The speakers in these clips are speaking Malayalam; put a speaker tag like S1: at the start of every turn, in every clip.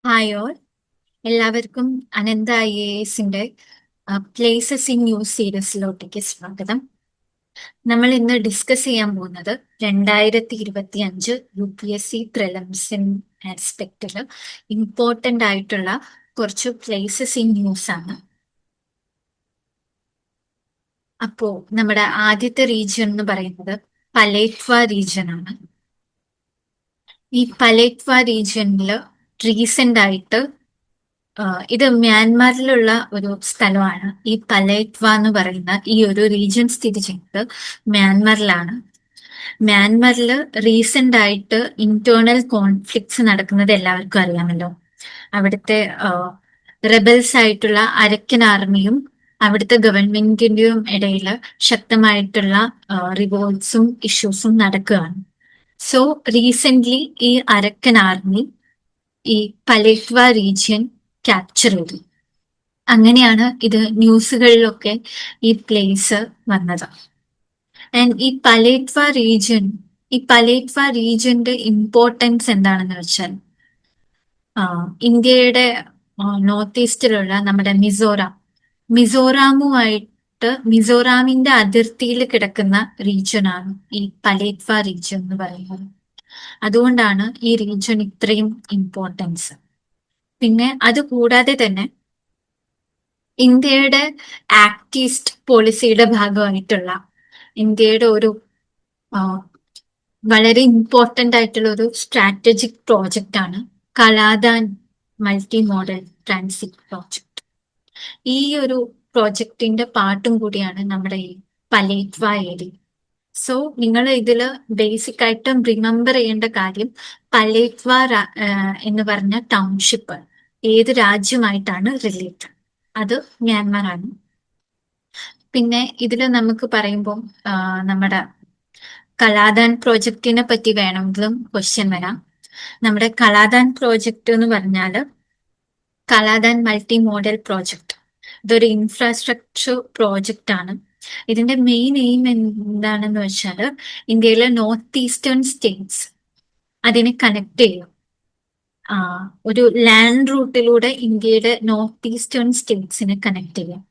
S1: Hi all. എല്ലാവർക്കും അനന്ത IASന്റെ പ്ലേസസ് ഇൻ ന്യൂസ് സീരീസിലോട്ടേക്ക് സ്വാഗതം. നമ്മൾ ഇന്ന് ഡിസ്കസ് ചെയ്യാൻ പോകുന്നത് 2025 UPSC പ്രിലിംസിൻ ആസ്പെക്റ്റില് ഇമ്പോർട്ടൻ്റ് ആയിട്ടുള്ള കുറച്ച് പ്ലേസസ് ഇൻ ന്യൂസ് ആണ്. അപ്പോ നമ്മുടെ ആദ്യത്തെ റീജിയൻ എന്ന് പറയുന്നത് പലേറ്റ്വ റീജിയൻ ആണ്. ഈ പലേറ്റ്വ റീജിയനിൽ റീസെന്റ് ആയിട്ട് ഇത് മ്യാൻമാറിലുള്ള ഒരു സ്ഥലമാണ്. ഈ പലേറ്റ്വ എന്ന് പറയുന്ന ഈ ഒരു റീജിയൻ സ്ഥിതി ചെയ്യുന്നത് മ്യാൻമാറിലാണ്. മ്യാൻമാറിൽ റീസെന്റ് ആയിട്ട് ഇന്റേണൽ കോൺഫ്ലിക്ട്സ് നടക്കുന്നത് എല്ലാവർക്കും അറിയാമല്ലോ. അവിടുത്തെ റെബൽസ് ആയിട്ടുള്ള അരക്കൻ ആർമിയും അവിടുത്തെ ഗവൺമെന്റിന്റെയും ഇടയിൽ ശക്തമായിട്ടുള്ള റിവോൾട്ട്സും ഇഷ്യൂസും നടക്കുകയാണ്. സോ റീസെന്റ് ഈ അരക്കൻ ആർമി ഈ പലേറ്റ്വ റീജിയൻ ക്യാപ്ചർ ചെയ്തു. അങ്ങനെയാണ് ഇത് ന്യൂസുകളിലൊക്കെ ഈ പ്ലേസ് വന്നത്. ആൻഡ് ഈ പലേറ്റ്വ റീജിയന്റെ ഇമ്പോർട്ടൻസ് എന്താണെന്ന് വെച്ചാൽ ഇന്ത്യയുടെ നോർത്ത് ഈസ്റ്റിലുള്ള നമ്മുടെ മിസോറാമിന്റെ അതിർത്തിയിൽ കിടക്കുന്ന റീജിയനാണ് ഈ പലേറ്റ്വ റീജിയൻ എന്ന് പറയുന്നത്. അതുകൊണ്ടാണ് ഈ റീജിയൻ ഇത്രയും ഇമ്പോർട്ടൻസ്. പിന്നെ അത് കൂടാതെ തന്നെ ഇന്ത്യയുടെ ആക്ട് ഈസ്റ്റ് പോളിസിയുടെ ഭാഗമായിട്ടുള്ള ഇന്ത്യയുടെ ഒരു വളരെ ഇമ്പോർട്ടന്റ് ആയിട്ടുള്ള ഒരു സ്ട്രാറ്റജിക് പ്രോജക്റ്റ് ആണ് കലാദാൻ മൾട്ടി മോഡൽ ട്രാൻസിറ്റ് പ്രോജക്റ്റ്. ഈ ഒരു പ്രോജക്റ്റിന്റെ പാർട്ടും കൂടിയാണ് നമ്മുടെ ഈ പലേറ്റ്വ ഏരിയ. സോ നിങ്ങൾ ഇതിൽ ബേസിക് ആയിട്ടും റിമെമ്പർ ചെയ്യേണ്ട കാര്യം പലേറ്റ്വ എന്ന് പറഞ്ഞ ടൗൺഷിപ്പ് ഏത് രാജ്യമായിട്ടാണ് റിലേറ്റഡ്, അത് മ്യാൻമാർ ആണ്. പിന്നെ ഇതിൽ നമുക്ക് പറയുമ്പോൾ നമ്മുടെ കലാദാൻ പ്രോജക്റ്റിനെ പറ്റി വേണമെങ്കിലും ക്വസ്റ്റ്യൻ വരാം. നമ്മുടെ കലാദാൻ പ്രോജക്റ്റ് എന്ന് പറഞ്ഞാൽ കലാദാൻ മൾട്ടി മോഡൽ പ്രോജക്റ്റ്, ഇതൊരു ഇൻഫ്രാസ്ട്രക്ചർ പ്രോജക്റ്റ് ആണ്. ഇതിന്റെ മെയിൻ എയിം എന്താണെന്ന് വെച്ചാൽ ഇന്ത്യയിലെ നോർത്ത് ഈസ്റ്റേൺ സ്റ്റേറ്റ്സ് അതിനെ കണക്ട് ചെയ്യും. ഒരു ലാൻഡ് റൂട്ടിലൂടെ ഇന്ത്യയുടെ നോർത്ത് ഈസ്റ്റേൺ സ്റ്റേറ്റ്സിനെ കണക്ട് ചെയ്യാം.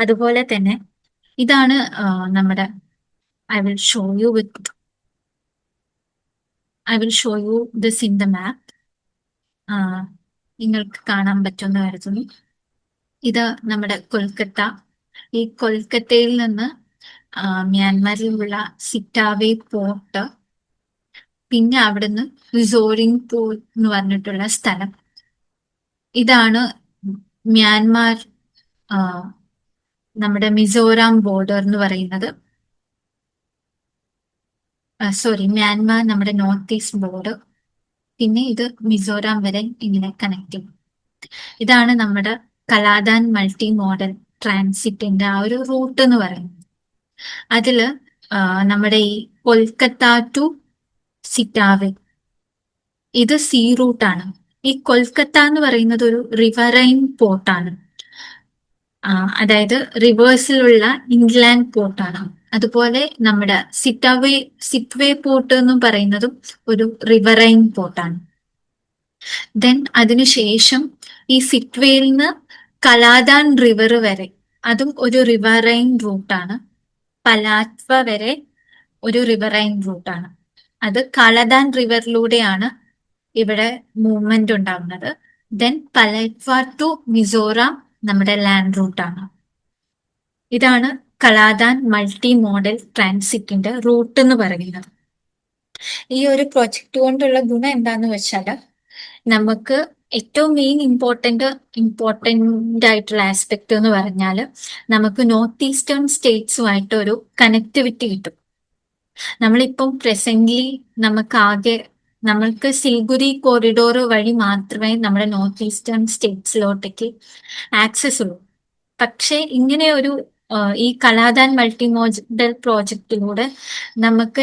S1: അതുപോലെ തന്നെ ഇതാണ് നമ്മുടെ I will show you this in the map. നിങ്ങൾക്ക് കാണാൻ പറ്റുമെന്ന് കരുതുന്നു. ഇത് നമ്മുടെ കൊൽക്കത്ത. ഈ കൊൽക്കത്തയിൽ നിന്ന് മ്യാൻമാറിലുള്ള സിറ്റാവേ പോർട്ട്, പിന്നെ അവിടുന്ന് സോറിംഗ്പൂർ എന്ന് പറഞ്ഞിട്ടുള്ള സ്ഥലം. ഇതാണ് മ്യാൻമാർ നമ്മുടെ മിസോറാം ബോർഡർ എന്ന് പറയുന്നത്. മ്യാൻമാർ നമ്മുടെ നോർത്ത് ഈസ്റ്റ് ബോർഡർ. പിന്നെ ഇത് മിസോറാം വരെ ഇങ്ങനെ കണക്ട് ചെയ്യും. ഇതാണ് നമ്മുടെ കലാദാൻ മൾട്ടി മോഡൽ ട്രാൻസിറ്റിന്റെ ആ ഒരു റൂട്ട് എന്ന് പറയുന്നത്. അതില് നമ്മുടെ ഈ കൊൽക്കത്ത ടു സിറ്റാവേ ഇത് സീ റൂട്ടാണ്. ഈ കൊൽക്കത്ത എന്ന് പറയുന്നത് ഒരു റിവറൈൻ പോർട്ടാണ്. അതായത് റിവേഴ്സിലുള്ള ഇൻലാൻഡ് പോർട്ടാണ്. അതുപോലെ നമ്മുടെ സിറ്റ്വേ പോർട്ട് എന്ന് പറയുന്നതും ഒരു റിവറൈൻ പോർട്ടാണ്. ദെൻ അതിനുശേഷം ഈ സിറ്റ്വേയിൽ നിന്ന് കലാദാൻ റിവർ വരെ അതും ഒരു റിവറൈൻ റൂട്ടാണ്. പലാറ്റ്വ വരെ ഒരു റിവറൈൻ റൂട്ടാണ്. അത് കലദാൻ റിവറിലൂടെയാണ് ഇവിടെ മൂവ്മെന്റ് ഉണ്ടാകുന്നത്. ദെൻ പലാറ്റ്വ ടു മിസോറാം നമ്മുടെ ലാൻഡ് റൂട്ടാണ്. ഇതാണ് കലാദാൻ മൾട്ടി മോഡൽ ട്രാൻസിറ്റിന്റെ റൂട്ട് എന്ന് പറയുന്നത്. ഈ ഒരു പ്രൊജക്ട് കൊണ്ടുള്ള ഗുണം എന്താന്ന് വെച്ചാൽ നമുക്ക് ഏറ്റവും മെയിൻ ഇമ്പോർട്ടന്റ് ആയിട്ടുള്ള ആസ്പെക്ട് എന്ന് പറഞ്ഞാൽ നമുക്ക് നോർത്ത് ഈസ്റ്റേൺ സ്റ്റേറ്റ്സുമായിട്ട് ഒരു കണക്ടിവിറ്റി കിട്ടും. നമ്മളിപ്പം പ്രസന്റ്ലി നമ്മൾക്ക് സിൽഗുരി കോറിഡോർ വഴി മാത്രമേ നമ്മുടെ നോർത്ത് ഈസ്റ്റേൺ സ്റ്റേറ്റ്സിലോട്ടേക്ക് ആക്സസ് ഉള്ളൂ. പക്ഷേ ഇങ്ങനെ ഒരു ഈ കലാദാൻ മൾട്ടി മോഡൽ പ്രോജക്റ്റിലൂടെ നമുക്ക്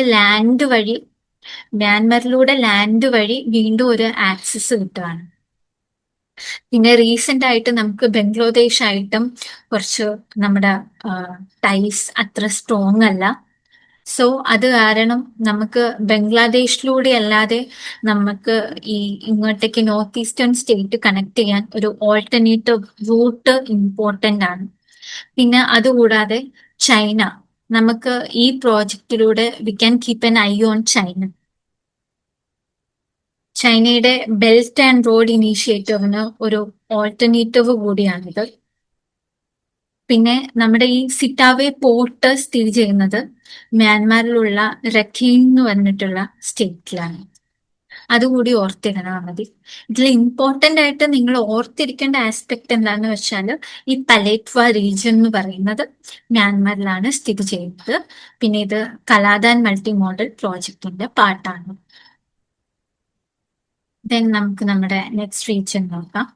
S1: മ്യാൻമറിലൂടെ ലാൻഡ് വഴി വീണ്ടും ഒരു ആക്സസ് കിട്ടുകയാണ്. പിന്നെ റീസെന്റ് ആയിട്ട് നമുക്ക് ബംഗ്ലാദേശ് ആയിട്ടും കുറച്ച് നമ്മുടെ ടൈസ് അത്ര സ്ട്രോങ് അല്ല. സോ അത് കാരണം നമുക്ക് ബംഗ്ലാദേശിലൂടെ അല്ലാതെ നമുക്ക് ഈ ഇങ്ങോട്ടേക്ക് നോർത്ത് ഈസ്റ്റേൺ സ്റ്റേറ്റ് കണക്ട് ചെയ്യാൻ ഒരു ഓൾട്ടർനേറ്റീവ് റൂട്ട് ഇമ്പോർട്ടന്റ് ആണ്. പിന്നെ അതുകൂടാതെ ചൈന, നമുക്ക് ഈ പ്രോജക്റ്റിലൂടെ we can keep an eye on China. ചൈനയുടെ ബെൽറ്റ് ആൻഡ് റോഡ് ഇനീഷ്യേറ്റീവിന് ഒരു ഓൾട്ടർനേറ്റീവ് കൂടിയാണിത്. പിന്നെ നമ്മുടെ ഈ സിറ്റാവേ പോർട്ട് സ്ഥിതി ചെയ്യുന്നത് മ്യാൻമാറിലുള്ള രഖീൻ എന്ന് പറഞ്ഞിട്ടുള്ള സ്റ്റേറ്റിലാണ്. അതുകൂടി ഓർത്തിരുന്നാൽ മതി. ഇതിൽ ഇമ്പോർട്ടന്റ് ആയിട്ട് നിങ്ങൾ ഓർത്തിരിക്കേണ്ട ആസ്പെക്ട് എന്താന്ന് വെച്ചാൽ ഈ പലേറ്റ്വ റീജിയൻ എന്ന് പറയുന്നത് മ്യാൻമാറിലാണ് സ്ഥിതി ചെയ്യുന്നത്. പിന്നെ ഇത് കലാദാൻ മൾട്ടി മോഡൽ പ്രോജക്റ്റിന്റെ പാർട്ടാണ്. ദെൻ നമുക്ക് നമ്മുടെ നെക്സ്റ്റ് റീജിയൻ നോക്കാം.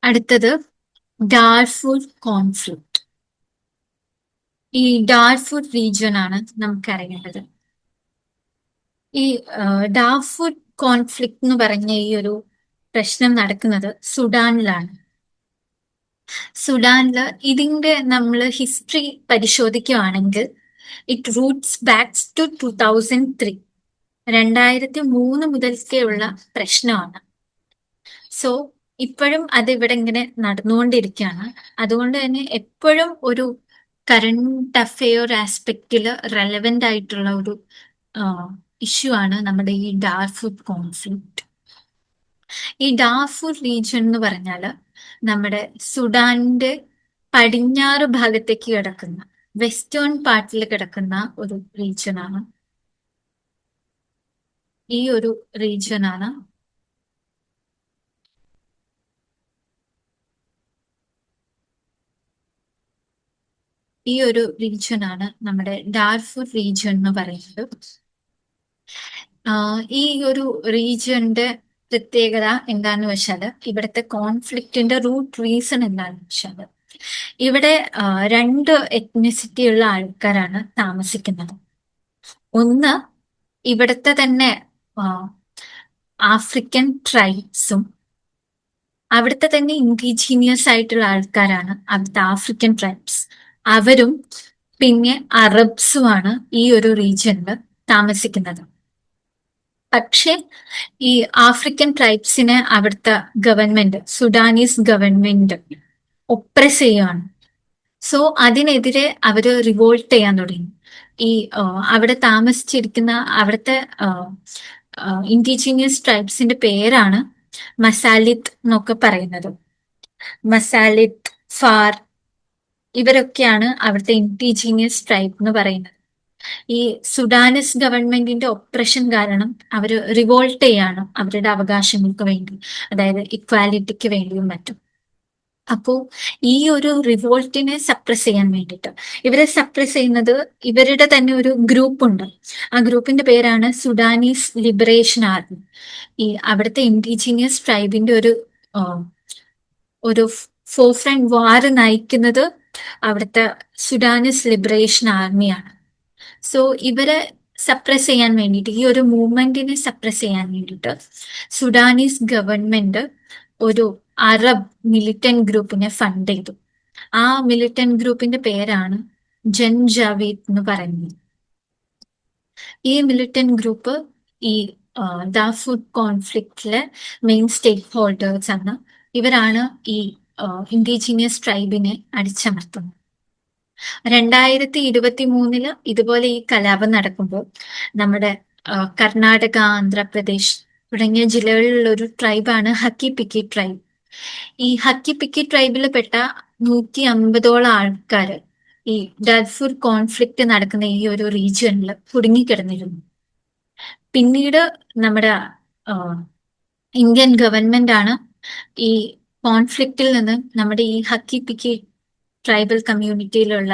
S1: അടുത്തത് ഡാർഫൂർ കോൺഫ്ലിക്റ്റ്. ഈ ഡാർഫൂർ റീജിയൻ ആണ് നമുക്കറിയേണ്ടത്. ഈ ഡാർഫൂർ കോൺഫ്ലിക്റ്റ് എന്ന് പറഞ്ഞ ഈ ഒരു പ്രശ്നം നടക്കുന്നത് സുഡാനിലാണ്. സുഡാനില് ഇതിന്റെ നമ്മൾ ഹിസ്റ്ററി പരിശോധിക്കുകയാണെങ്കിൽ ഇറ്റ് റൂട്ട്സ് ബാക്സ് ടു 2003, 2003 മുതൽക്കേയുള്ള പ്രശ്നമാണ്. സോ ഇപ്പോഴും അത് ഇവിടെ ഇങ്ങനെ നടന്നുകൊണ്ടിരിക്കുകയാണ്. അതുകൊണ്ട് തന്നെ എപ്പോഴും ഒരു കറണ്ട് അഫെയർ ആസ്പെക്റ്റില് റെലവെന്റ് ആയിട്ടുള്ള ഒരു ഇഷ്യൂ ആണ് നമ്മുടെ ഈ ഡാർഫൂർ കോൺഫ്ലിക്റ്റ്. ഈ ഡാർഫൂർ റീജിയൻ എന്ന് പറഞ്ഞാല് നമ്മുടെ സുഡാനിന്റെ പടിഞ്ഞാറ് ഭാഗത്തേക്ക് കിടക്കുന്ന വെസ്റ്റേൺ പാർട്ടിൽ കിടക്കുന്ന ഒരു റീജിയനാണ്. ഈ ഒരു റീജിയനാണ് നമ്മുടെ ഡാർഫൂർ റീജിയൻ എന്ന് പറയുന്നത്. ഈ ഒരു റീജിയന്റെ പ്രത്യേകത എന്താന്ന് വെച്ചാല് ഇവിടുത്തെ കോൺഫ്ലിക്റ്റിന്റെ റൂട്ട് റീസൺ എന്താന്ന് വെച്ചാല് ഇവിടെ രണ്ട് എത്നിസിറ്റി ഉള്ള ആൾക്കാരാണ് താമസിക്കുന്നത്. ഒന്ന് ഇവിടുത്തെ തന്നെ ആഫ്രിക്കൻ ട്രൈബ്സും അവിടുത്തെ തന്നെ ഇൻഡിജീനിയസ് ആയിട്ടുള്ള ആൾക്കാരാണ് അവിടുത്തെ ആഫ്രിക്കൻ ട്രൈബ്സ്. അവരും പിന്നെ അറബ്സുമാണ് ഈ ഒരു റീജിയനിൽ താമസിക്കുന്നത്. പക്ഷെ ഈ ആഫ്രിക്കൻ ട്രൈബ്സിനെ അവിടുത്തെ ഗവൺമെന്റ്, സുഡാനീസ് ഗവൺമെന്റ് ഒപ്രസ് ചെയ്യുകയാണ്. സോ അതിനെതിരെ അവര് റിവോൾട്ട് ചെയ്യാൻ തുടങ്ങി. ഈ അവിടെ താമസിച്ചിരിക്കുന്ന അവിടുത്തെ ഇൻഡിജീനിയസ് ട്രൈബ്സിന്റെ പേരാണ് മസാലിത്ത് എന്നൊക്കെ പറയുന്നത്. മസാലിത്ത്, ഫാർ, ഇവരൊക്കെയാണ് അവിടുത്തെ ഇൻഡിജീനിയസ് ട്രൈബ് എന്ന് പറയുന്നത്. ഈ സുഡാനിസ് ഗവൺമെന്റിന്റെ ഒപ്രഷൻ കാരണം അവർ റിവോൾട്ട് ചെയ്യാണ് അവരുടെ അവകാശങ്ങൾക്ക് വേണ്ടി, അതായത് ഇക്വാലിറ്റിക്ക് വേണ്ടിയും മറ്റും. അപ്പോ ഈ ഒരു റിവോൾട്ടിനെ സപ്രസ് ചെയ്യാൻ വേണ്ടിയിട്ട് ഇവരെ സപ്രസ് ചെയ്യുന്നത് ഇവരുടെ തന്നെ ഒരു ഗ്രൂപ്പ് ഉണ്ട്. ആ ഗ്രൂപ്പിന്റെ പേരാണ് സുഡാനീസ് ലിബറേഷൻ ആർമി. ഈ അവിടുത്തെ ഇൻഡിജീനിയസ് ട്രൈബിന്റെ ഒരു ഫോർഫ്രണ്ട് വാർ നയിക്കുന്നത് അവിടുത്തെ സുഡാനിസ് ലിബറേഷൻ ആർമിയാണ്. സോ ഇവരെ സപ്രസ് ചെയ്യാൻ വേണ്ടിയിട്ട്, ഈ ഒരു മൂവ്മെന്റിനെ സപ്രസ് ചെയ്യാൻ വേണ്ടിയിട്ട് സുഡാനീസ് ഗവൺമെന്റ് ഒരു അറബ് മിലിറ്റന്റ് ഗ്രൂപ്പിനെ ഫണ്ട് ചെയ്തു. ആ മിലിറ്റന്റ് ഗ്രൂപ്പിന്റെ പേരാണ് ജൻജാവീദ് എന്ന് പറയുന്നത്. ഈ മിലിറ്റന്റ് ഗ്രൂപ്പ് ഈ ദാർഫൂർ കോൺഫ്ലിക്റ്റിലെ മെയിൻ സ്റ്റേക്ക് ഹോൾഡേഴ്സ് ആണ്. ഇവരാണ് ഈ ഇൻഡിജീനിയസ് ട്രൈബിനെ അടിച്ചമർത്തുന്നത്. 2023 ഇതുപോലെ ഈ കലാപം നടക്കുമ്പോൾ നമ്മുടെ കർണാടക, ആന്ധ്രാപ്രദേശ് തുടങ്ങിയ ജില്ലകളിലുള്ള ഒരു ട്രൈബാണ് ഹക്കി പിക്കി ട്രൈബ്. ഈ ഹക്കി പിക്കി ട്രൈബിൽ പെട്ട 150ഓളം ആൾക്കാർ ഈ ഡാർഫൂർ കോൺഫ്ലിക്റ്റ് നടക്കുന്ന ഈ ഒരു റീജിയനിൽ കുടുങ്ങിക്കിടന്നിരുന്നു. പിന്നീട് നമ്മുടെ ഇന്ത്യൻ ഗവൺമെന്റ് ആണ് ഈ കോൺഫ്ലിക്റ്റിൽ നിന്ന് നമ്മുടെ ഈ ഹക്കി പിക്കി ട്രൈബൽ കമ്മ്യൂണിറ്റിയിലുള്ള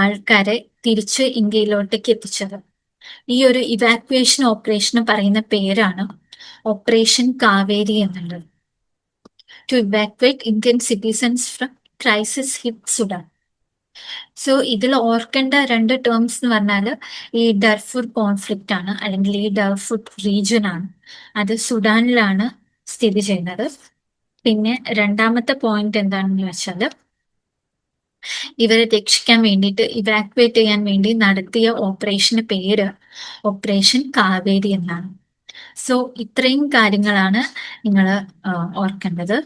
S1: ആൾക്കാരെ തിരിച്ച് ഇന്ത്യയിലോട്ടേക്ക് എത്തിച്ചത്. ഈ ഒരു ഇവാക്യുവേഷൻ ഓപ്പറേഷന് പറയുന്ന പേരാണ് ഓപ്പറേഷൻ കാവേരി എന്നുള്ളത്. To evacuate Indian citizens from crisis hit Sudan. So ഇതിൽ ഓർക്കേണ്ട രണ്ട് ടേംസ് എന്ന് പറഞ്ഞാൽ ഈ ഡർഫുർ കോൺഫ്ലിക്റ്റ് ആണ്, അല്ലെങ്കിൽ ഈ ഡർഫുർ റീജിയൻ ആണ്. അത് സുഡാനിലാണ് സ്ഥിതി ചെയ്യുന്നത്. പിന്നെ രണ്ടാമത്തെ പോയിന്റ് എന്താണെന്ന് വെച്ചാൽ ഇവരെ രക്ഷിക്കാൻ വേണ്ടിയിട്ട് ഇവാക്യുവേറ്റ് ചെയ്യാൻ വേണ്ടി നടത്തിയ ഓപ്പറേഷന് പേര് ഓപ്പറേഷൻ കാവേരി എന്നാണ്. സോ ഇത്രയും കാര്യങ്ങളാണ് നിങ്ങൾ ഓർക്കേണ്ടത്.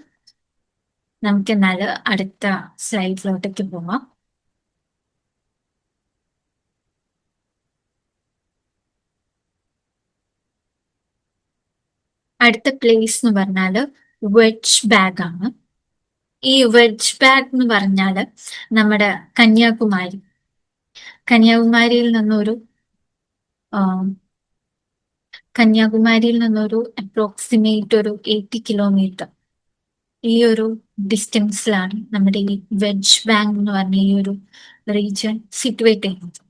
S1: നമുക്ക് എന്നാൽ അടുത്ത സ്ലൈഡിലോട്ടേക്ക് പോവാം. അടുത്ത പ്ലേസ് എന്ന് പറഞ്ഞാൽ വെഡ്ജ് ബാഗ് ആണ്. ഈ വെഡ്ജ് ബാഗ് എന്ന് പറഞ്ഞാൽ നമ്മുടെ കന്യാകുമാരിയിൽ നിന്നൊരു അപ്രോക്സിമേറ്റ് ഒരു 80 കിലോമീറ്റർ ഈ ഒരു ഡിസ്റ്റൻസിലാണ് നമ്മുടെ ഈ വെഡ്ജ് ബാങ്ക് എന്ന് പറഞ്ഞ ഈ ഒരു റീജിയൻ സിറ്റുവേറ്റ് ചെയ്യുന്നത്.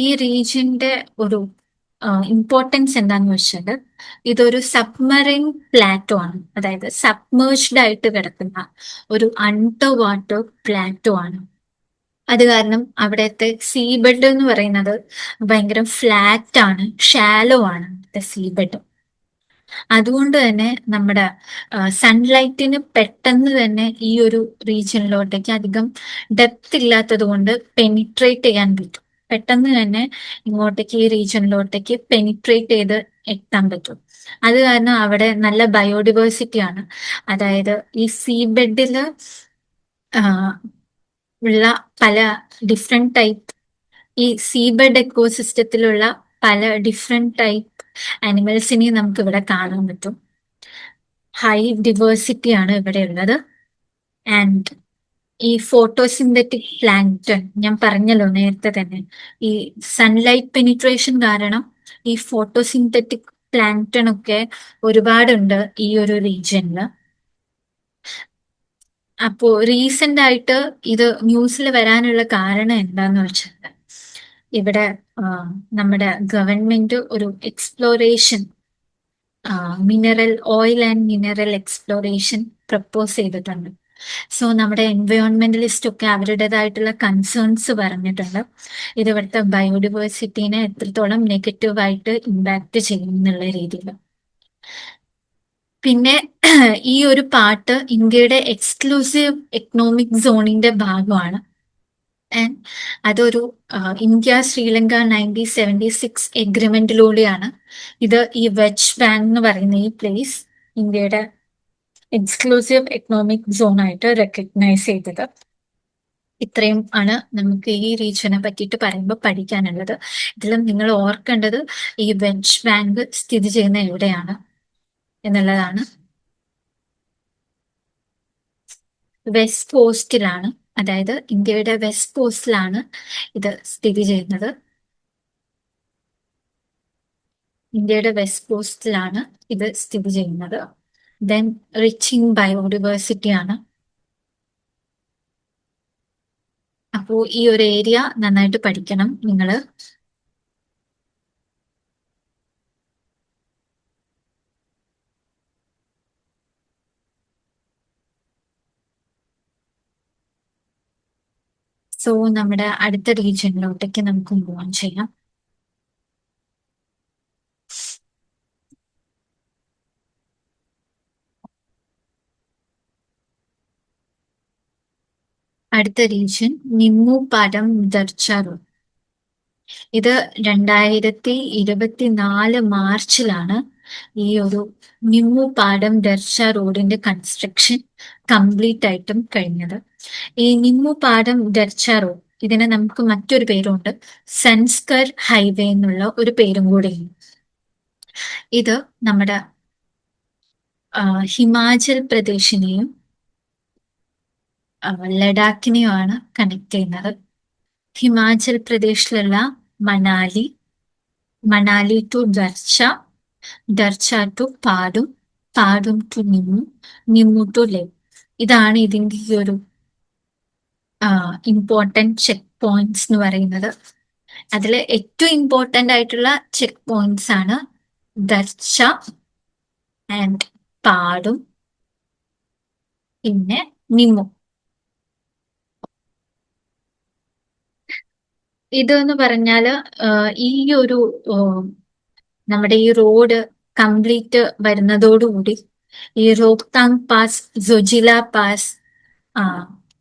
S1: ഈ റീജിയന്റെ ഒരു ഇമ്പോർട്ടൻസ് എന്താന്ന് വെച്ചാൽ ഇതൊരു സബ്മറൈൻ പ്ലാറ്റോ ആണ്, അതായത് സബ്മേർജ്ഡ് ആയിട്ട് കിടക്കുന്ന ഒരു അണ്ടർ വാട്ടർ പ്ലാറ്റോ ആണ്. അത് കാരണം അവിടുത്തെ സീബെഡ് എന്ന് പറയുന്നത് ഭയങ്കര ഫ്ലാറ്റ് ആണ്, ഷാലോ ആണ് അവിടുത്തെ സീബെഡ്. അതുകൊണ്ട് തന്നെ നമ്മുടെ സൺലൈറ്റിന് പെട്ടെന്ന് തന്നെ ഈ ഒരു റീജിയനിലോട്ടേക്ക് അധികം ഡെപ്ത് ഇല്ലാത്തത് കൊണ്ട് പെനിട്രേറ്റ് ചെയ്യാൻ പറ്റും. പെട്ടെന്ന് തന്നെ ഇങ്ങോട്ടേക്ക് ഈ റീജിയനിലോട്ടേക്ക് പെനിട്രേറ്റ് ചെയ്ത് എത്താൻ പറ്റും. അത് കാരണം അവിടെ നല്ല ബയോഡിവേഴ്സിറ്റി ആണ്. അതായത് ഈ സീബെഡില് ഉള്ള പല ഡിഫറെന്റ് ടൈപ്പ്, ഈ സീബെഡ് എക്കോസിസ്റ്റത്തിലുള്ള പല ഡിഫറെന്റ് ടൈപ്പ് ആനിമൽസിനെയും നമുക്ക് ഇവിടെ കാണാൻ പറ്റും. ഹൈ ഡിവേഴ്സിറ്റി ആണ് ഇവിടെ ഉള്ളത്. ആൻഡ് ഈ ഫോട്ടോസിന്തറ്റിക് പ്ലാങ്ക്ടൺ ഞാൻ പറഞ്ഞല്ലോ നേരത്തെ തന്നെ, ഈ സൺലൈറ്റ് പെനിട്രേഷൻ കാരണം ഈ ഫോട്ടോസിന്തറ്റിക് പ്ലാങ്ക്ടൺ ഒക്കെ ഒരുപാടുണ്ട് ഈ ഒരു റീജിയനിൽ. അപ്പോ റീസെന്റ് ആയിട്ട് ഇത് ന്യൂസിൽ വരാനുള്ള കാരണം എന്താന്ന് വെച്ചാൽ ഇവിടെ നമ്മുടെ ഗവൺമെന്റ് ഒരു exploration mineral oil and mineral exploration propose ചെയ്തിട്ടുണ്ട്. സോ നമ്മുടെ എൻവയോൺമെന്റലിസ്റ്റ് ഒക്കെ അവരുടേതായിട്ടുള്ള കൺസേൺസ് പറഞ്ഞിട്ടുണ്ട്. ഇത് ഇവിടുത്തെ ബയോഡിവേഴ്സിറ്റീനെ എത്രത്തോളം നെഗറ്റീവായിട്ട് ഇമ്പാക്ട് ചെയ്യും എന്നുള്ള രീതിയിൽ. പിന്നെ ഈ ഒരു പാർട്ട് ഇന്ത്യയുടെ എക്സ്ക്ലൂസീവ് എക്കണോമിക് സോണിന്റെ ഭാഗമാണ്. അതൊരു ഇന്ത്യ ശ്രീലങ്ക 1976 എഗ്രിമെന്റിലൂടെയാണ് ഇത് ഈ വെഡ്ജ് ബാങ്ക് എന്ന് പറയുന്ന ഈ പ്ലേസ് ഇന്ത്യയുടെ എക്സ്ക്ലൂസീവ് എക്കണോമിക് സോൺ ആയിട്ട് റെക്കഗ്നൈസ് ചെയ്തത്. ഇത്രയും ആണ് നമുക്ക് ഈ റീജിയനെ പറ്റിയിട്ട് പറയുമ്പോൾ പഠിക്കാനുള്ളത്. ഇതിലും നിങ്ങൾ ഓർക്കേണ്ടത് ഈ വെഡ്ജ് ബാങ്ക് സ്ഥിതി ചെയ്യുന്ന എവിടെയാണ് എന്നുള്ളതാണ്. വെസ്റ്റ് കോസ്റ്റിലാണ്, അതായത് ഇന്ത്യയുടെ വെസ്റ്റ് കോസ്റ്റിലാണ് ഇത് സ്ഥിതി ചെയ്യുന്നത്. ദെൻ റിച്ച് ഇൻ ബയോഡിവേഴ്സിറ്റി ആണ്. അപ്പോ ഈ ഒരു ഏരിയ നന്നായിട്ട് പഠിക്കണം നിങ്ങൾ. സോ നമ്മുടെ അടുത്ത റീജിയനിലോട്ടേക്ക് നമുക്ക് മൂവ് ഓൺ ചെയ്യാം. അടുത്ത റീജിയൻ നിമ്മു പാടം ദർച്ച റോഡ്. ഇത് 2024 മാർച്ചിലാണ് ഈ ഒരു നിമ്മു പാടം ദർച്ച റോഡിന്റെ കൺസ്ട്രക്ഷൻ കംപ്ലീറ്റ് ആയിട്ടും കഴിഞ്ഞത്. ഈ നിമ്മു പാടം ദർച്ച റോഡ്, ഇതിന് നമുക്ക് മറ്റൊരു പേരുണ്ട്, സൻസ്കർ ഹൈവേ എന്നുള്ള ഒരു പേരും കൂടെയുണ്ട്. ഇത് നമ്മുടെ ഹിമാചൽ പ്രദേശിനെയും ലഡാക്കിനെയുമാണ് കണക്ട് ചെയ്യുന്നത്. ഹിമാചൽ പ്രദേശിലുള്ള മണാലി ടു ദർച്ച, ദർച്ച ടു പാടും, പാടും ടു നിമ്മു, നിമ്മു ടു ലേ. ഇതാണ് ഇതിന്റെ ഈ ഒരു ഇമ്പോർട്ടൻറ്റ് ചെക്ക് പോയിന്റ്സ് എന്ന് പറയുന്നത്. അതിൽ ഏറ്റവും ഇമ്പോർട്ടൻ്റ് ആയിട്ടുള്ള ചെക്ക് പോയിന്റ്സ് ആണ് ദർച്ച ആൻഡ് പാടും, പിന്നെ നിമ്മു. ഇതെന്ന് പറഞ്ഞാല് ഈ ഒരു നമ്മുടെ ഈ റോഡ് കംപ്ലീറ്റ് വരുന്നതോടുകൂടി ഈ റോഹ്താങ് പാസ്, സൊജില പാസ് ആ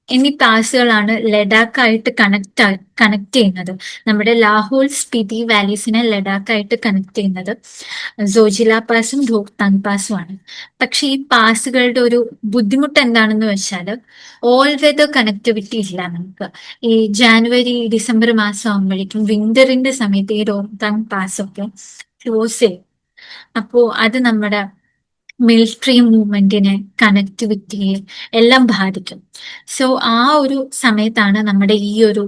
S1: എന്നീ പാസുകളാണ് ലഡാക്കായിട്ട് കണക്ട് ചെയ്യുന്നത്. നമ്മുടെ ലാഹോൾ സ്പിതി വാലീസിനെ ലഡാക്കായിട്ട് കണക്ട് ചെയ്യുന്നത് സോജില പാസും റോഹ്താങ് പാസുമാണ്. പക്ഷെ ഈ പാസുകളുടെ ഒരു ബുദ്ധിമുട്ട് എന്താണെന്ന് വെച്ചാൽ ഓൾ വെതർ കണക്ടിവിറ്റി ഇല്ല നമുക്ക്. ഈ ജാനുവരി ഡിസംബർ മാസം ആകുമ്പോഴേക്കും വിന്ററിന്റെ സമയത്ത് ഈ റോഹ്താങ് പാസ് ഒക്കെ ക്ലോസ് ചെയ്യും. അപ്പോ അത് നമ്മുടെ മിലിറ്ററി മൂവ്മെന്റിനെ, കണക്ടിവിറ്റിയെ എല്ലാം ബാധിക്കും. സോ ആ ഒരു സമയത്താണ് നമ്മുടെ ഈ ഒരു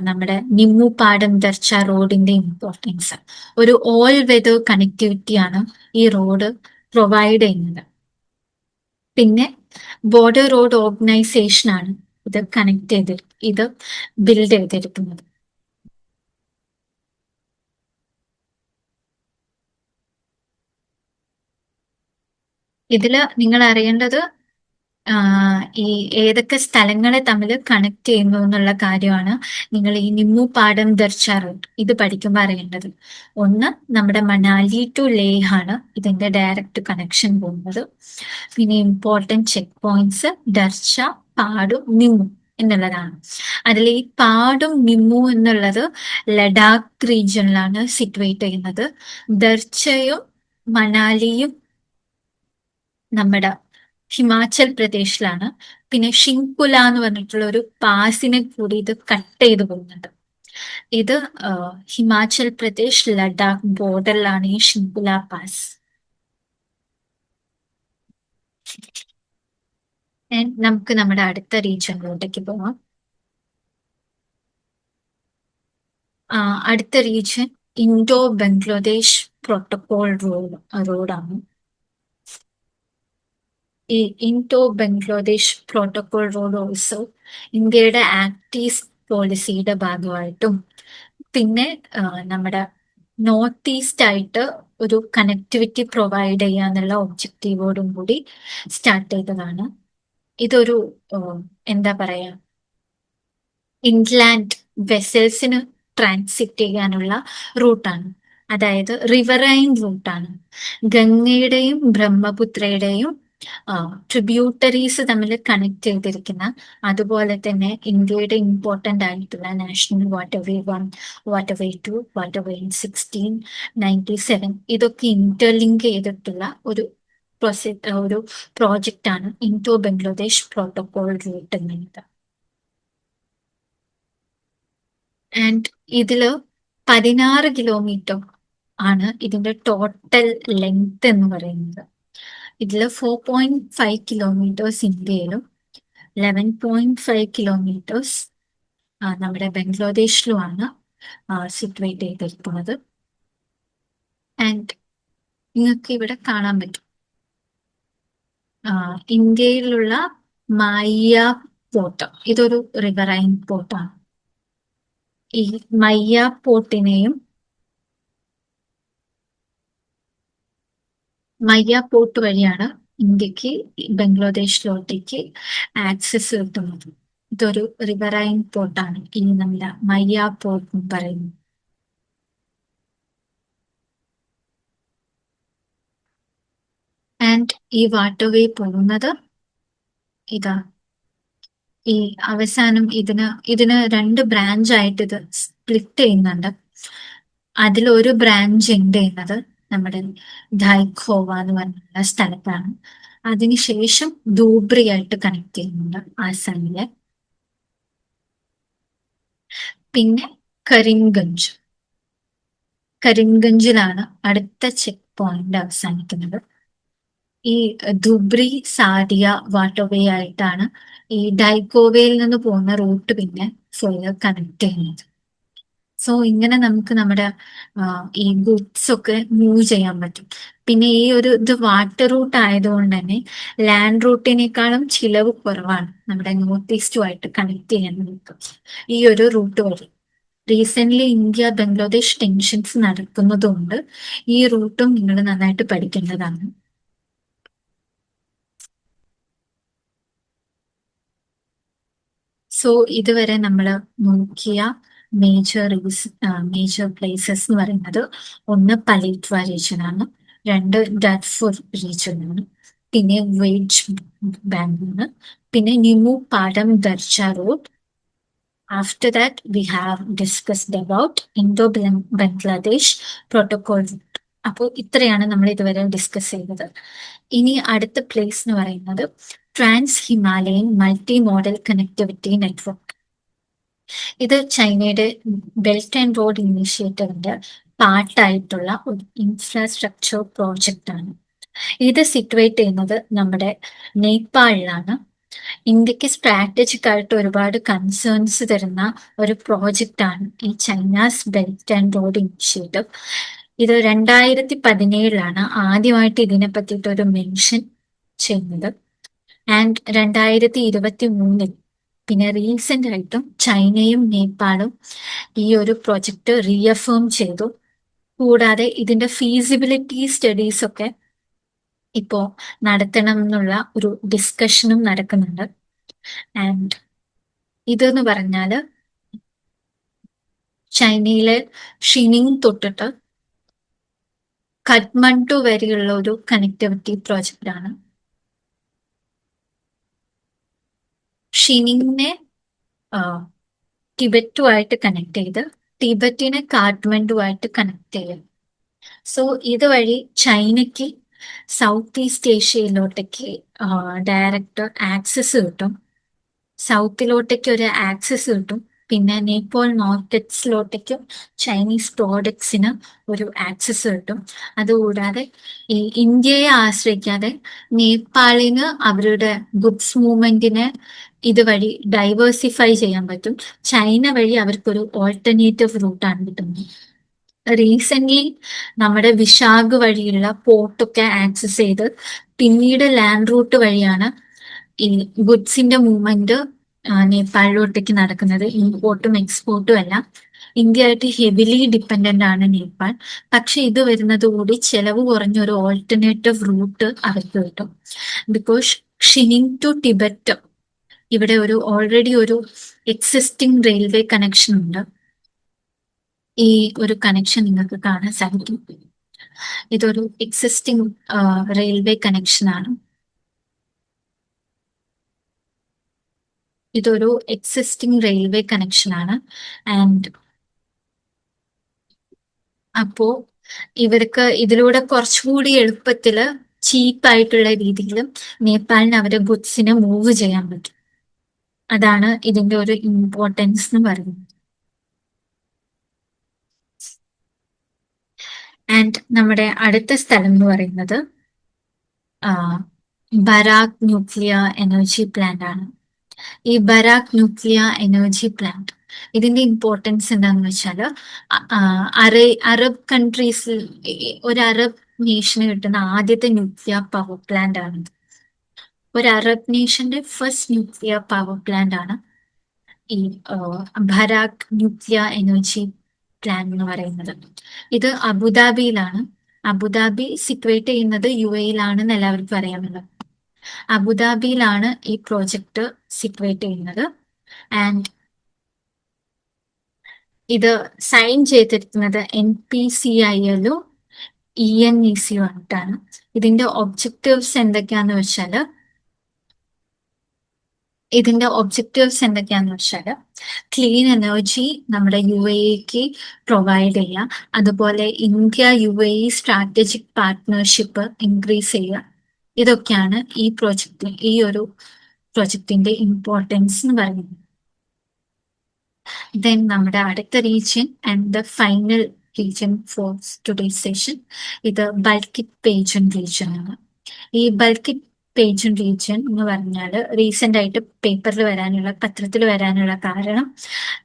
S1: നമ്മുടെ നിമ്മു പാടം ദർച്ച റോഡിന്റെ ഇമ്പോർട്ടൻസ്. ഒരു ഓൾ വെതർ കണക്ടിവിറ്റിയാണ് ഈ റോഡ് പ്രൊവൈഡ് ചെയ്യുന്നത്. പിന്നെ ബോർഡർ റോഡ് ഓർഗനൈസേഷൻ ആണ് ഇത് ബിൽഡ് ചെയ്തിരിക്കുന്നത്. ഇതില് നിങ്ങൾ അറിയേണ്ടത് ഈ ഏതൊക്കെ സ്ഥലങ്ങളെ തമ്മിൽ കണക്ട് ചെയ്യുന്നു എന്നുള്ള കാര്യമാണ് നിങ്ങൾ ഈ നിമ്മു പാടം ദർച്ച റൂട്ട് ഇത് പഠിക്കുമ്പോൾ അറിയേണ്ടത്. ഒന്ന് നമ്മുടെ മണാലി ടു ലേഹ് ആണ് ഇതിന്റെ ഡയറക്റ്റ് കണക്ഷൻ പോകുന്നത്. പിന്നെ ഇമ്പോർട്ടൻറ്റ് ചെക്ക് പോയിന്റ്സ് ദർച്ച, പാടും, നിമ്മു എന്നുള്ളതാണ്. അതിൽ ഈ പാടും നിമ്മു എന്നുള്ളത് ലഡാക്ക് റീജിയനിലാണ് സിറ്റുവേറ്റ് ചെയ്യുന്നത്. ദർച്ചയും മണാലിയും നമ്മുടെ ഹിമാചൽ പ്രദേശിലാണ്. പിന്നെ ഷിങ്കുല എന്ന് പറഞ്ഞിട്ടുള്ള ഒരു പാസിനെ കൂടി ഇത് കട്ട് ചെയ്ത് പോകുന്നുണ്ട്. ഇത് ഹിമാചൽ പ്രദേശ് ലഡാക്ക് ബോർഡറിലാണ് ഈ ഷിങ്കുല പാസ്. നമുക്ക് നമ്മുടെ അടുത്ത റീജിയനിലോട്ടേക്ക് പോവാം. അടുത്ത റീജിയൻ ഇൻഡോ ബംഗ്ലാദേശ് പ്രോട്ടോകോൾ റോഡാണ്. ഈ Indo Bangladesh protocol road also ഇന്ത്യയുടെ ആക്ട് ഈസ്റ്റ് പോളിസിയുടെ ഭാഗമായിട്ടും പിന്നെ നമ്മുടെ നോർത്ത് ഈസ്റ്റ് ആയിട്ട് ഒരു കണക്ടിവിറ്റി പ്രൊവൈഡ് ചെയ്യുക എന്നുള്ള ഒബ്ജക്റ്റീവോടും കൂടി സ്റ്റാർട്ട് ചെയ്തതാണ്. ഇതൊരു എന്താ പറയാ, ഇൻലാൻഡ് വെസൽസിന് ട്രാൻസിറ്റ് ചെയ്യാനുള്ള റൂട്ടാണ്. അതായത് റിവറൈൻ റൂട്ടാണ്. ഗംഗയുടെയും ബ്രഹ്മപുത്രയുടെയും ട്രിബ്യൂട്ടറീസ് തമ്മിൽ കണക്ട് ചെയ്തിരിക്കുന്ന, അതുപോലെ തന്നെ ഇന്ത്യയുടെ ഇമ്പോർട്ടന്റ് ആയിട്ടുള്ള നാഷണൽ വാട്ടർവേ 1, വാട്ടർവേ 2, വാട്ടർവേ 16, 97 ഇതൊക്കെ ഇന്റർലിങ്ക് ചെയ്തിട്ടുള്ള ഒരു ഒരു പ്രോജക്റ്റ് ആണ് ഇൻഡോ ബംഗ്ലാദേശ് പ്രോട്ടോകോൾ റൂട്ട് എന്നത്. ആൻഡ് ഇതില് 16 കിലോമീറ്റർ ആണ് ഇതിന്റെ ടോട്ടൽ ലെങ്ത് എന്ന് പറയുന്നത്. ഇതിൽ 4.5 കിലോമീറ്റേഴ്സ് ഇന്ത്യയിലും 11.5 കിലോമീറ്റേഴ്സ് നമ്മുടെ ബംഗ്ലാദേശിലുമാണ് സിറ്റുവേറ്റ് ചെയ്തിരിക്കുന്നത്. ആൻഡ് നിങ്ങൾക്ക് ഇവിടെ കാണാൻ പറ്റും ഇന്ത്യയിലുള്ള മയ്യ പോർട്ട്. ഇതൊരു റിവറൈൻ പോർട്ടാണ്. ഈ മയ്യ പോർട്ടിനെയും മയ്യ പോർട്ട് വഴിയാണ് ഇന്ത്യക്ക് ബംഗ്ലാദേശിലോട്ടേക്ക് ആക്സസ് കിട്ടുന്നത്. ഇതൊരു റിവറൈൻ പോർട്ടാണ് ഈ നമ്മുടെ മയ്യ പോർട്ട് എന്ന് പറയുന്നത്. ആൻഡ് ഈ വാട്ടർവേ പോകുന്നത് ഇതാ ഈ അവസാനം ഇതിന് 2 ബ്രാഞ്ച് ആയിട്ട് ഇത് സ്പ്ലിറ്റ് ചെയ്യുന്നുണ്ട്. അതിലൊരു ബ്രാഞ്ച് എൻഡ് ചെയ്യുന്നത് നമ്മുടെ ധൈഖോവ എന്ന് പറഞ്ഞ സ്ഥലത്താണ്. അതിനുശേഷം ധൂബ്രി ആയിട്ട് കണക്ട് ചെയ്യുന്നുണ്ട് ആസാമിലെ. പിന്നെ കരീംഗഞ്ചിലാണ് അടുത്ത ചെക്ക് പോയിന്റ് അവസാനിക്കുന്നത്. ഈ ധുബ്രി സാദിയ വാട്ടർവേ ആയിട്ടാണ് ഈ ഡൈക്കോവയിൽ നിന്ന് പോകുന്ന റൂട്ട് പിന്നെ ഫുള്ള് കണക്ട് ചെയ്യുന്നത്. സോ ഇങ്ങനെ നമുക്ക് നമ്മുടെ ഈ ഗുഡ്സ് ഒക്കെ മൂവ് ചെയ്യാൻ പറ്റും. പിന്നെ ഈ ഒരു ഇത് വാട്ടർ റൂട്ട് ആയതുകൊണ്ട് തന്നെ ലാൻഡ് റൂട്ടിനേക്കാളും ചിലവ് കുറവാണ് നമ്മുടെ നോർത്ത് ഈസ്റ്റുമായിട്ട് കണക്ട് ചെയ്യാൻ നമുക്ക് ഈ ഒരു റൂട്ട് വഴി. റീസെന്റ് ഇന്ത്യ ബംഗ്ലാദേശ് ടെൻഷൻസ് നടക്കുന്നതുകൊണ്ട് ഈ റൂട്ടും നിങ്ങൾ നന്നായിട്ട് പഠിക്കേണ്ടതാണ്. സോ ഇതുവരെ നമ്മൾ നോക്കിയ മേജർ പ്ലേസസ് എന്ന് പറയുന്നത് ഒന്ന് പലേറ്റ്വ റീജിയൻ ആണ്, രണ്ട് ഡർഫൂർ റീജിയൻ ആണ്, പിന്നെ വേജ് ബാങ്ക് ആണ്, പിന്നെ നിമു പാടം ദർജ road. After that, we have discussed about Indo-Bangladesh Protocol. അപ്പോൾ ഇത്രയാണ് നമ്മൾ ഇതുവരെ ഡിസ്കസ് ചെയ്തത്. ഇനി അടുത്ത പ്ലേസ് എന്ന് പറയുന്നത് trans Himalayan multi modal connectivity network. ഇത് ചൈനയുടെ ബെൽറ്റ് ആൻഡ് റോഡ് ഇനീഷ്യേറ്റീവിന്റെ പാർട്ടായിട്ടുള്ള ഒരു ഇൻഫ്രാസ്ട്രക്ചർ പ്രോജക്റ്റ് ആണ്. ഇത് സിറ്റുവേറ്റ് ചെയ്യുന്നത് നമ്മുടെ നേപ്പാളിലാണ്. ഇന്ത്യക്ക് സ്ട്രാറ്റജിക് ആയിട്ട് ഒരുപാട് കൺസേൺസ് തരുന്ന ഒരു പ്രോജക്റ്റ് ആണ് ഈ China's belt and road initiative. ഇത് 2017 ആദ്യമായിട്ട് ഇതിനെ പറ്റിയിട്ട് ഒരു മെൻഷൻ ചെയ്യുന്നത്. ആൻഡ് 2023 പിന്നെ റീസെന്റ് ആയിട്ടും ചൈനയും നേപ്പാളും ഈ ഒരു പ്രൊജക്ട് റീഅഫേം ചെയ്തു. കൂടാതെ ഇതിന്റെ ഫീസിബിലിറ്റി സ്റ്റഡീസ് ഒക്കെ ഇപ്പോ നടത്തണം എന്നുള്ള ഒരു ഡിസ്കഷനും നടക്കുന്നുണ്ട്. ആൻഡ് ഇതെന്ന് പറഞ്ഞാല് ചൈനയിലെ ഷിനിങ് തൊട്ടിട്ട് കഠ്മണ്ഡു വരെയുള്ള ഒരു കണക്ടിവിറ്റി പ്രോജക്റ്റ് ആണ്. ഷിനിങ്ങിനെ ടിബറ്റുമായിട്ട് കണക്ട് ചെയ്ത് ടിബറ്റിനെ കാഠ്മണ്ഡുമായിട്ട് കണക്ട് ചെയ്യും. സോ ഇതുവഴി ചൈനയ്ക്ക് സൗത്ത് ഈസ്റ്റ് ഏഷ്യയിലോട്ടേക്ക് ഡയറക്റ്റ് ആക്സസ് കിട്ടും, സൗത്തിലോട്ടേക്ക് ഒരു ആക്സസ് കിട്ടും, പിന്നെ നേപ്പാൾ മാർക്കറ്റ്സിലോട്ടേക്കും ചൈനീസ് പ്രോഡക്ട്സിന് ഒരു ആക്സസ് കിട്ടും. അതുകൂടാതെ ഈ ഇന്ത്യയെ ആശ്രയിക്കാതെ നേപ്പാളിന് അവരുടെ ഗുഡ്സ് മൂവ്മെന്റിനെ ഇതുവഴി ഡൈവേഴ്സിഫൈ ചെയ്യാൻ പറ്റും. ചൈന വഴി അവർക്കൊരു ഓൾട്ടർനേറ്റീവ് റൂട്ടാണ് കിട്ടുന്നത്. റീസെന്റ് നമ്മുടെ വിശാഖ് വഴിയുള്ള പോർട്ടൊക്കെ ആക്സസ് ചെയ്ത് പിന്നീട് ലാൻഡ് റൂട്ട് വഴിയാണ് ഈ ഗുഡ്സിന്റെ മൂവ്മെന്റ് നേപ്പാളിലോട്ടേക്ക് നടക്കുന്നത്. ഇമ്പോർട്ടും എക്സ്പോർട്ടും അല്ല. ഇന്ത്യ ആയിട്ട് ഹെവിലി ഡിപ്പെൻഡന്റ് ആണ് നേപ്പാൾ. പക്ഷെ ഇത് വരുന്നത് കൂടി ചെലവ് കുറഞ്ഞൊരു ഓൾട്ടർനേറ്റീവ് റൂട്ട് അവർക്ക് കിട്ടും. ബിക്കോസ് ഷിനിങ് ടു ടിബറ്റ് ഇവിടെ ഓൾറെഡി ഒരു എക്സിസ്റ്റിംഗ് റെയിൽവേ കണക്ഷൻ ഉണ്ട്. ഈ ഒരു കണക്ഷൻ നിങ്ങൾക്ക് കാണാൻ സാധിക്കും. ഇതൊരു എക്സിസ്റ്റിംഗ് റെയിൽവേ കണക്ഷൻ ആണ്. ഇതൊരു എക്സിസ്റ്റിംഗ് റെയിൽവേ കണക്ഷൻ ആണ്. ആൻഡ് അപ്പോ ഇവർക്ക് ഇതിലൂടെ കുറച്ചുകൂടി എളുപ്പത്തില് ചീപ്പായിട്ടുള്ള രീതിയിൽ നേപ്പാളിന് അവരുടെ ഗുഡ്സിനെ മൂവ് ചെയ്യാൻ പറ്റും. അതാണ് ഇതിന്റെ ഒരു ഇമ്പോർട്ടൻസ് എന്ന് പറയുന്നത്. ആൻഡ് നമ്മുടെ അടുത്ത സ്ഥലം എന്ന് പറയുന്നത് ബരാക് ന്യൂക്ലിയർ എനർജി പ്ലാന്റ് ആണ്. ഈ ബരാക് ന്യൂക്ലിയർ എനർജി പ്ലാന്റ് ഇതിന്റെ ഇമ്പോർട്ടൻസ് എന്താണെന്ന് വെച്ചാൽ അറബ് കൺട്രീസിൽ ഒരു അറബ് നേഷന് കിട്ടുന്ന ആദ്യത്തെ ന്യൂക്ലിയർ പവർ പ്ലാന്റ് ആണ്. ഒരു അറബ് നേഷന്റെ ഫസ്റ്റ് ന്യൂക്ലിയർ പവർ പ്ലാന്റ് ആണ് ഈ ബരാക് ന്യൂക്ലിയർ എനർജി പ്ലാന്റ് എന്ന് പറയുന്നത്. ഇത് അബുദാബിയിലാണ്. അബുദാബി സിറ്റുവേറ്റ് ചെയ്യുന്നത് UAE-യിലാണെന്ന് എല്ലാവർക്കും അറിയാമല്ലോ. അബുദാബിയിലാണ് ഈ പ്രോജക്റ്റ് സിറ്റുവേറ്റ് ചെയ്യുന്നത്. ആൻഡ് ഇത് സൈൻ ചെയ്തിരിക്കുന്നത് NPCIL-ഉം ENEC-യും ആയിട്ടാണ്. ഇതിന്റെ ഒബ്ജക്റ്റീവ്സ് എന്തൊക്കെയാന്ന് വെച്ചാൽ ക്ലീൻ എനർജി നമ്മുടെ UAE-ക്ക് പ്രൊവൈഡ് ചെയ്യുക, അതുപോലെ India UAE strategic partnership increase ചെയ്യുക. ഇതൊക്കെയാണ് ഈ ഒരു പ്രൊജക്ടിന്റെ ഇമ്പോർട്ടൻസ് എന്ന് പറയുന്നത്. ദെൻ നമ്മുടെ അടുത്ത region and the final region for today's session ഇത് ബൽക്കിറ്റ് പേജൻ റീജിയൻ ആണ്. ഈ ബൽക്കിറ്റ് പേജൻ റീജിയൻ എന്ന് പറഞ്ഞാൽ റീസെന്റ് ആയിട്ട് പത്രത്തിൽ വരാനുള്ള കാരണം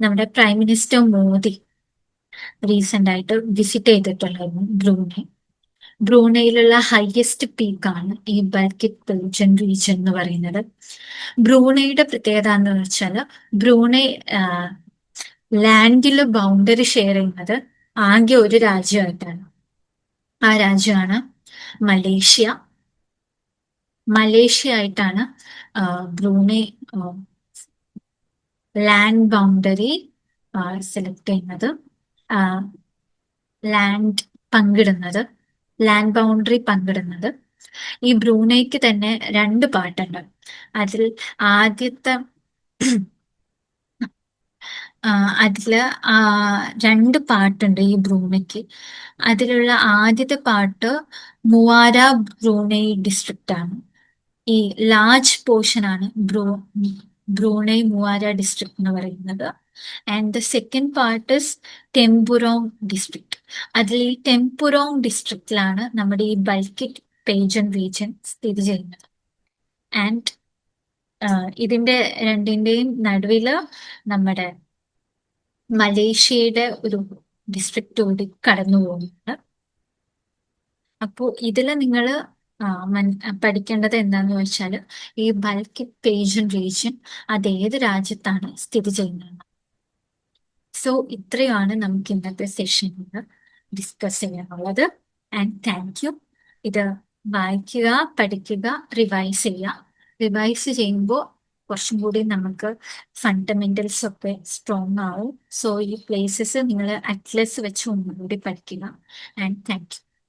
S1: നമ്മുടെ പ്രൈം മിനിസ്റ്റർ മോദി റീസെന്റ് ആയിട്ട് വിസിറ്റ് ചെയ്തിട്ടുണ്ടായിരുന്നു ബ്രൂണയിലുള്ള ഹയസ്റ്റ് പീക്കാണ് ഈ ബൽക്കിറ്റ് പേജൻ റീജിയൻ എന്ന് പറയുന്നത്. ബ്രൂണയുടെ പ്രത്യേകത എന്ന് വെച്ചാൽ ബ്രൂണൈ ലാൻഡിൽ ബൗണ്ടറി ഷെയർ ചെയ്യുന്നത് ആകെ ഒരു രാജ്യമായിട്ടാണ്. ആ രാജ്യമാണ് മലേഷ്യ ആയിട്ടാണ് ബ്രൂണൈ ലാൻഡ് ബൗണ്ടറി സെലക്ട് ചെയ്യുന്നത്. ലാൻഡ് പങ്കിടുന്നത്, ലാൻഡ് ബൗണ്ടറി പങ്കിടുന്നത്. ഈ ബ്രൂണൈക്ക് തന്നെ 2 പാർട്ടുണ്ട്. അതിൽ ആദ്യത്തെ അതില് 2 പാർട്ടുണ്ട് ഈ ബ്രൂണയ്ക്ക്. അതിലുള്ള ആദ്യത്തെ പാർട്ട് മുവാര ബ്രൂണൈ ഡിസ്ട്രിക്റ്റ് ആണ്. ഈ ലാർജ് പോർഷൻ ആണ് ബ്രൂണൈ മുവാര ഡിസ്ട്രിക്ട് എന്ന് പറയുന്നത്. And the second part is Temburong district. അതിൽ ഈ ടെമ്പുറോങ് ഡിസ്ട്രിക്റ്റിലാണ് നമ്മുടെ ഈ ബൽക്കിറ്റ് പേജൻ റീജിയൻ സ്ഥിതി ചെയ്യുന്നത്. ആൻഡ് ഇതിന്റെ രണ്ടിന്റെയും നടുവില് നമ്മുടെ മലേഷ്യയുടെ ഒരു ഡിസ്ട്രിക്റ്റ് കൂടി കടന്നു പോകുന്നുണ്ട്. അപ്പോൾ ഇതിൽ നിങ്ങൾ പഠിക്കേണ്ടത് എന്താന്ന് വെച്ചാൽ ഈ ബൽക്കിറ്റ് പേജൻ റീജിയൻ അത് ഏത് രാജ്യത്താണ് സ്ഥിതി ചെയ്യുന്നത്. സോ ഇത്രയാണ് നമുക്ക് ഇന്നത്തെ സെഷനിൽ ഡിസ്കസ് ചെയ്യാനുള്ളത്. And thank you. ഇത് വായിക്കുക, പഠിക്കുക, റിവൈസ് ചെയ്യുക. റിവൈസ് ചെയ്യുമ്പോൾ കുറച്ചും കൂടി നമുക്ക് ഫണ്ടമെന്റൽസ് ഒക്കെ സ്ട്രോങ് ആവും. സോ ഈ പ്ലേസസ് നിങ്ങൾ അറ്റ്ലസ് വെച്ച് ഒന്നുകൂടി പഠിക്കുക. And thank you.